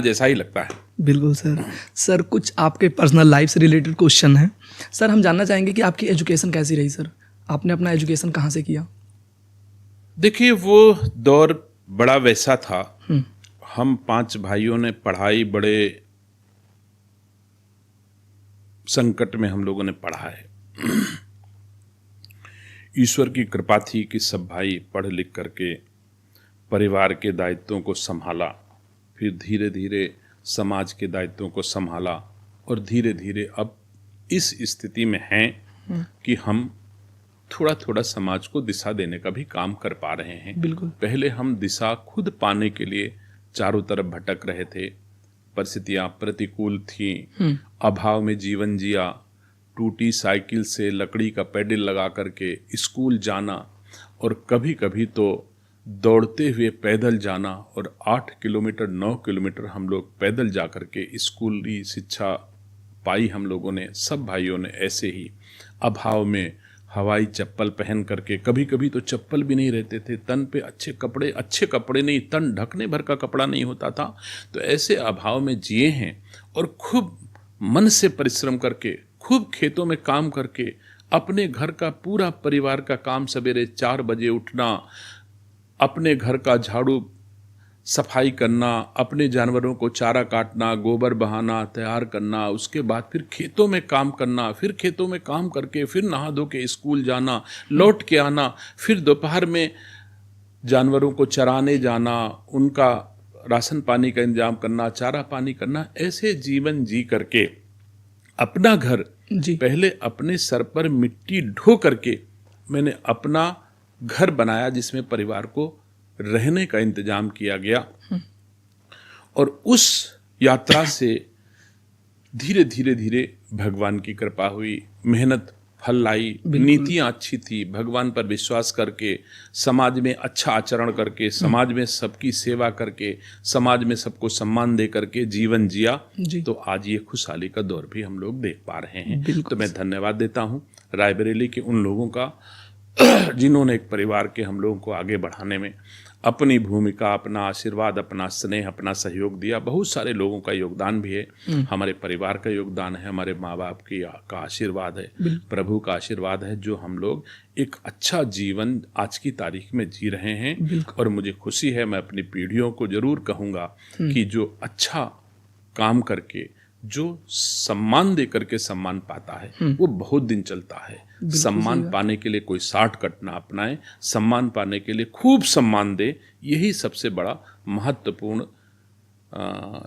जैसा ही लगता है। बिल्कुल सर। सर कुछ आपके पर्सनल लाइफ से रिलेटेड क्वेश्चन है सर। हम जानना चाहेंगे कि आपकी एजुकेशन कैसी रही सर? आपने अपना एजुकेशन कहाँ से किया? देखिए, वो दौर बड़ा वैसा था। हम 5 भाइयों ने पढ़ाई बड़े संकट में हम लोगों ने पढ़ा है। ईश्वर की कृपा थी कि सब भाई पढ़ लिख करके परिवार के दायित्वों को संभाला, फिर धीरे धीरे समाज के दायित्वों को संभाला, और धीरे धीरे अब इस स्थिति में हैं कि हम थोड़ा थोड़ा समाज को दिशा देने का भी काम कर पा रहे हैं। बिल्कुल। पहले हम दिशा खुद पाने के लिए चारों तरफ भटक रहे थे, परिस्थितियां प्रतिकूल थीं, अभाव में जीवन जिया, टूटी साइकिल से लकड़ी का पैडल लगा करके स्कूल जाना, और कभी कभी तो दौड़ते हुए पैदल जाना, और 8 किलोमीटर 9 किलोमीटर हम लोग पैदल जा करके स्कूली शिक्षा पाई हम लोगों ने। सब भाइयों ने ऐसे ही अभाव में हवाई चप्पल पहन करके, कभी कभी तो चप्पल भी नहीं रहते थे, तन पे अच्छे कपड़े नहीं, तन ढकने भर का कपड़ा नहीं होता था, तो ऐसे अभाव में जिए हैं। और खूब मन से परिश्रम करके, खूब खेतों में काम करके, अपने घर का पूरा परिवार का काम, सवेरे 4 बजे उठना, अपने घर का झाड़ू सफाई करना, अपने जानवरों को चारा काटना, गोबर बहाना, तैयार करना, उसके बाद फिर खेतों में काम करना, फिर खेतों में काम करके फिर नहा धो के स्कूल जाना, लौट के आना, फिर दोपहर में जानवरों को चराने जाना, उनका राशन पानी का इंतजाम करना, चारा पानी करना। ऐसे जीवन जी करके अपना घर जी। पहले अपने सर पर मिट्टी ढो करके मैंने अपना घर बनाया, जिसमें परिवार को रहने का इंतजाम किया गया। और उस यात्रा से धीरे धीरे धीरे भगवान की कृपा हुई, मेहनत फल लाई, नीतियां अच्छी थी, भगवान पर विश्वास करके, समाज में अच्छा आचरण करके, समाज में सबकी सेवा करके, समाज में सबको सम्मान दे करके जीवन जिया, तो आज ये खुशहाली का दौर भी हम लोग देख पा रहे हैं। तो मैं धन्यवाद देता हूँ रायबरेली के उन लोगों का जिन्होंने एक परिवार के हम लोगों को आगे बढ़ाने में अपनी भूमिका, अपना आशीर्वाद, अपना स्नेह, अपना सहयोग दिया। बहुत सारे लोगों का योगदान भी है, हमारे परिवार का योगदान है, हमारे माँ बाप का आशीर्वाद है, प्रभु का आशीर्वाद है, जो हम लोग एक अच्छा जीवन आज की तारीख में जी रहे हैं। और मुझे खुशी है, मैं अपनी पीढ़ियों को जरूर कहूँगा कि जो अच्छा काम करके, जो सम्मान दे करके सम्मान पाता है, वो बहुत दिन चलता है। सम्मान पाने के लिए कोई शॉर्टकट ना अपनाए, सम्मान पाने के लिए खूब सम्मान दे, यही सबसे बड़ा महत्वपूर्ण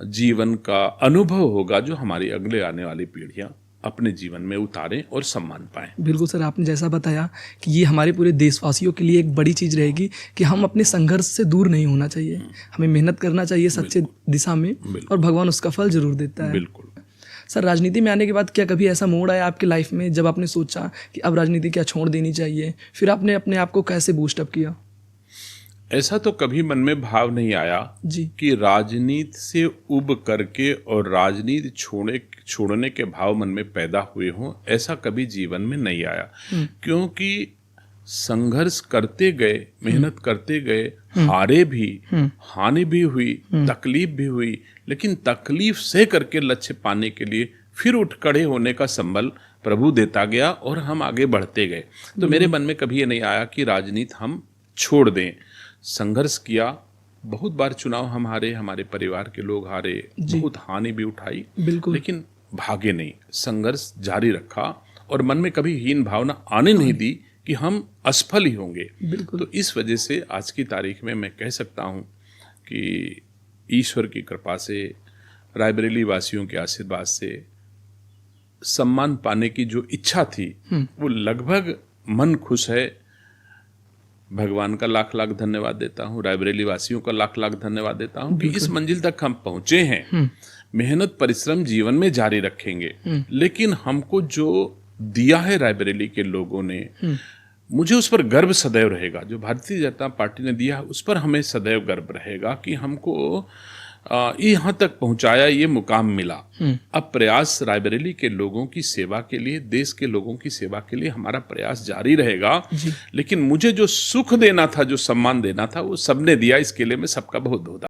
जीवन का अनुभव होगा, जो हमारी अगले आने वाली पीढ़ियां अपने जीवन में उतारें और सम्मान पाएं। बिल्कुल सर, आपने जैसा बताया कि ये हमारे पूरे देशवासियों के लिए एक बड़ी चीज़ रहेगी कि हम अपने संघर्ष से दूर नहीं होना चाहिए, हमें मेहनत करना चाहिए सच्चे दिशा में, और भगवान उसका फल जरूर देता है। बिल्कुल। सर, राजनीति में आने के बाद क्या कभी ऐसा मोड़ आया आपकी लाइफ में जब आपने सोचा कि अब राजनीति क्या छोड़ देनी चाहिए? फिर आपने अपने आप को कैसे बूस्टअप किया? ऐसा तो कभी मन में भाव नहीं आया जी कि राजनीति से उब करके और राजनीति छोड़ने के भाव मन में पैदा हुए हों, ऐसा कभी जीवन में नहीं आया। क्योंकि संघर्ष करते गए, मेहनत करते गए, हारे भी, हानि भी हुई, तकलीफ भी हुई, लेकिन तकलीफ से करके लक्ष्य पाने के लिए फिर उठ खड़े होने का संबल प्रभु देता गया और हम आगे बढ़ते गए। तो मेरे मन में कभी ये नहीं आया कि राजनीति हम छोड़ दें। संघर्ष किया, बहुत बार चुनाव हम हारे, हमारे परिवार के लोग हारे, बहुत हानि भी उठाई, लेकिन भागे नहीं, संघर्ष जारी रखा, और मन में कभी हीन भावना आने नहीं दी कि हम असफल ही होंगे। तो इस वजह से आज की तारीख में मैं कह सकता हूँ कि ईश्वर की कृपा से, रायबरेली वासियों के आशीर्वाद से सम्मान पाने की जो इच्छा थी, वो लगभग मन खुश है। भगवान का लाख लाख धन्यवाद देता हूँ, रायबरेली वासियों का लाख लाख धन्यवाद देता हूँ कि इस मंजिल तक हम पहुँचे हैं। मेहनत परिश्रम जीवन में जारी रखेंगे, लेकिन हमको जो दिया है रायबरेली के लोगों ने, मुझे उस पर गर्व सदैव रहेगा। जो भारतीय जनता पार्टी ने दिया है, उस पर हमें सदैव गर्व रहेगा कि हमको यहाँ तक पहुँचाया, ये मुकाम मिला। अब प्रयास रायबरेली के लोगों की सेवा के लिए, देश के लोगों की सेवा के लिए हमारा प्रयास जारी रहेगा। लेकिन मुझे जो सुख देना था, जो सम्मान देना था, वो सबने दिया। इसके लिए मैं सबका बहुत बहुत